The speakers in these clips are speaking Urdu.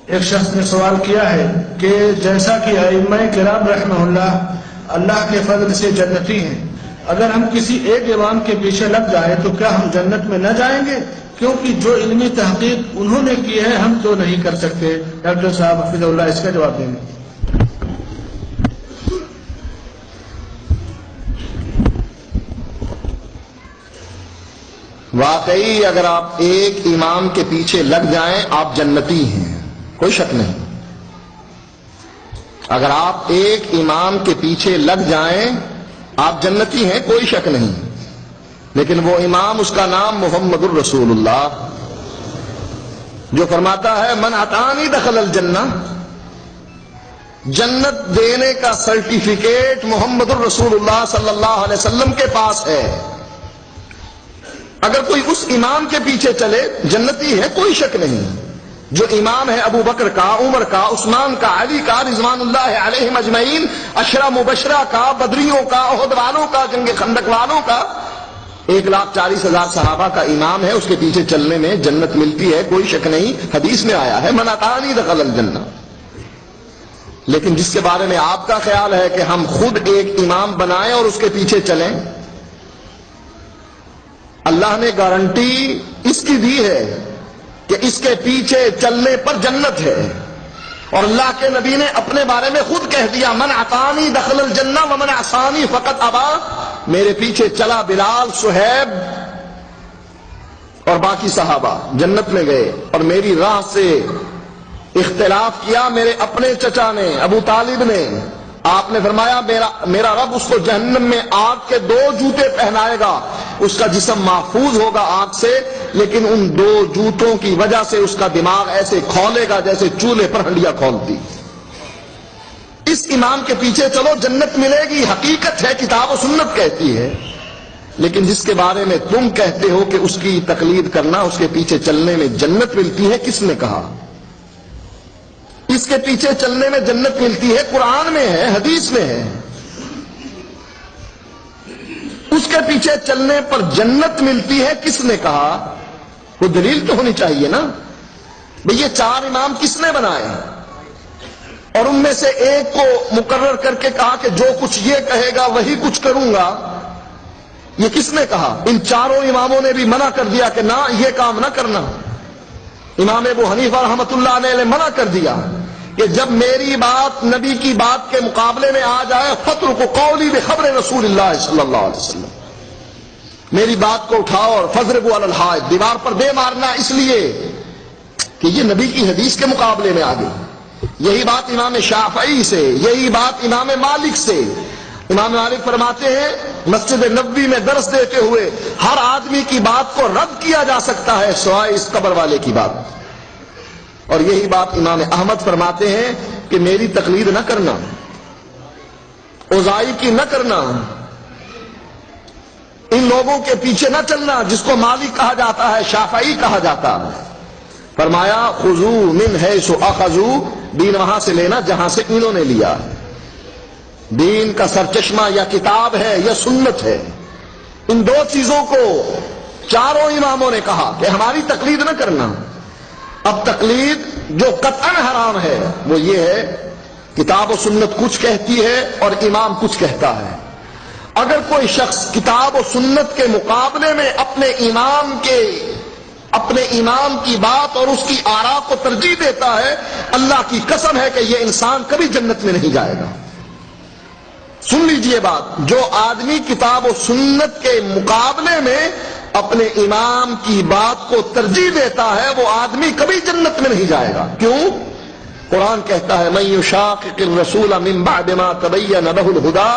ایک شخص نے سوال کیا ہے کہ جیسا کہ ائمہ کرام رحمہ اللہ کے فضل سے جنتی ہیں، اگر ہم کسی ایک امام کے پیچھے لگ جائیں تو کیا ہم جنت میں نہ جائیں گے؟ کیونکہ جو علمی تحقیق انہوں نے کی ہے ہم تو نہیں کر سکتے۔ ڈاکٹر صاحب حفظ اللہ اس کا جواب دیں گے۔ واقعی اگر آپ ایک امام کے پیچھے لگ جائیں آپ جنتی ہیں، کوئی شک نہیں۔ اگر آپ ایک امام کے پیچھے لگ جائیں آپ جنتی ہیں، کوئی شک نہیں۔ لیکن وہ امام، اس کا نام محمد الرسول اللہ، جو فرماتا ہے من اطاعنی دخل الجنہ، جنت دینے کا سرٹیفکیٹ محمد الرسول اللہ صلی اللہ علیہ وسلم کے پاس ہے۔ اگر کوئی اس امام کے پیچھے چلے جنتی ہے، کوئی شک نہیں۔ جو امام ہے ابو بکر کا، عمر کا، عثمان کا، علی کا رضوان اللہ علیہم اجمعین، عشرہ مبشرہ کا، بدریوں کا، احد والوں کا، جنگ خندق والوں کا، 1,40,000 صحابہ کا امام ہے، اس کے پیچھے چلنے میں جنت ملتی ہے، کوئی شک نہیں۔ حدیث میں آیا ہے من اطاعنی دخل الجنہ۔ لیکن جس کے بارے میں آپ کا خیال ہے کہ ہم خود ایک امام بنائیں اور اس کے پیچھے چلیں، اللہ نے گارنٹی اس کی دی ہے کہ اس کے پیچھے چلنے پر جنت ہے، اور اللہ کے نبی نے اپنے بارے میں خود کہہ دیا من اطاعنی دخل الجنہ ومن عصانی فقط ابا۔ میرے پیچھے چلا بلال، صہیب اور باقی صحابہ جنت میں گئے، اور میری راہ سے اختلاف کیا میرے اپنے چچا نے، ابو طالب نے، آپ نے فرمایا میرا رب اس کو جہنم میں آگ کے 2 جوتے پہنائے گا، اس کا جسم محفوظ ہوگا آگ سے، لیکن ان 2 جوتوں کی وجہ سے اس کا دماغ ایسے کھولے گا جیسے چولہے پر ہنڈیا کھولتی۔ اس امام کے پیچھے چلو جنت ملے گی، حقیقت ہے، کتاب و سنت کہتی ہے۔ لیکن جس کے بارے میں تم کہتے ہو کہ اس کی تقلید کرنا، اس کے پیچھے چلنے میں جنت ملتی ہے، کس نے کہا؟ اس کے پیچھے چلنے میں جنت ملتی ہے، قرآن میں ہے، حدیث میں ہے۔ اس کے پیچھے چلنے پر جنت ملتی ہے، کس نے کہا؟ وہ دلیل تو ہونی چاہیے نا۔ بھئی یہ 4 امام کس نے بنائے، اور ان میں سے ایک کو مقرر کر کے کہا کہ جو کچھ یہ کہے گا وہی کچھ کروں گا، یہ کس نے کہا؟ ان 4 اماموں نے بھی منع کر دیا کہ نہ یہ کام نہ کرنا۔ امام ابو حنیفہ رحمۃ اللہ علیہ نے منع کر دیا کہ جب میری بات نبی کی بات کے مقابلے میں آ جائے فَاتْرُكُوا قَوْلِي بِخَبْرِ رسول اللہ صلی اللہ علیہ وسلم، میری بات کو اٹھاؤ اور فَاضْرِبُوا عَلَى الْحَائِطِ، دیوار پر دے مارنا، اس لیے کہ یہ نبی کی حدیث کے مقابلے میں آ گئی۔ یہی بات امام شافعی سے، یہی بات امام مالک سے۔ امام مالک فرماتے ہیں مسجد نبوی میں درس دیتے ہوئے ہر آدمی کی بات کو رد کیا جا سکتا ہے سوائے اس قبر والے کی بات، اور یہی بات امام احمد فرماتے ہیں کہ میری تقلید نہ کرنا، اوزائی کی نہ کرنا، ان لوگوں کے پیچھے نہ چلنا جس کو مالک کہا جاتا ہے، شافعی کہا جاتا ہے۔ فرمایا خذوا من حیث اخذوا، دین وہاں سے لینا جہاں سے انہوں نے لیا۔ دین کا سرچشمہ یا کتاب ہے یا سنت ہے، ان 2 چیزوں کو 4 اماموں نے کہا کہ ہماری تقلید نہ کرنا۔ اب تقلید جو قطعاً حرام ہے وہ یہ ہے کتاب و سنت کچھ کہتی ہے اور امام کچھ کہتا ہے۔ اگر کوئی شخص کتاب و سنت کے مقابلے میں اپنے امام کی بات اور اس کی آراء کو ترجیح دیتا ہے، اللہ کی قسم ہے کہ یہ انسان کبھی جنت میں نہیں جائے گا۔ سن لیجئے بات، جو آدمی کتاب و سنت کے مقابلے میں اپنے امام کی بات کو ترجیح دیتا ہے وہ آدمی کبھی جنت میں نہیں جائے گا۔ کیوں؟ قرآن کہتا ہے من یشاقق الرسول من بعد ما تبین له الهدى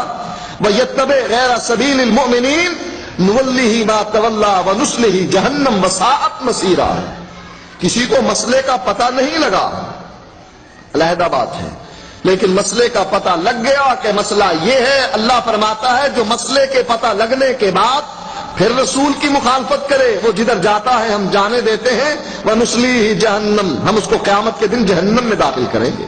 ویتبع غیر سبیل المؤمنین نولہ ما تولی ونصلہ جہنم وساءت مصیرا۔ کسی کو مسئلے کا پتہ نہیں لگا، علیحدہ بات ہے، لیکن مسئلے کا پتہ لگ گیا کہ مسئلہ یہ ہے، اللہ فرماتا ہے جو مسئلے کے پتہ لگنے کے بعد پھر رسول کی مخالفت کرے وہ جدھر جاتا ہے ہم جانے دیتے ہیں، وَنُصْلِيهِ جہنم، ہم اس کو قیامت کے دن جہنم میں داخل کریں گے۔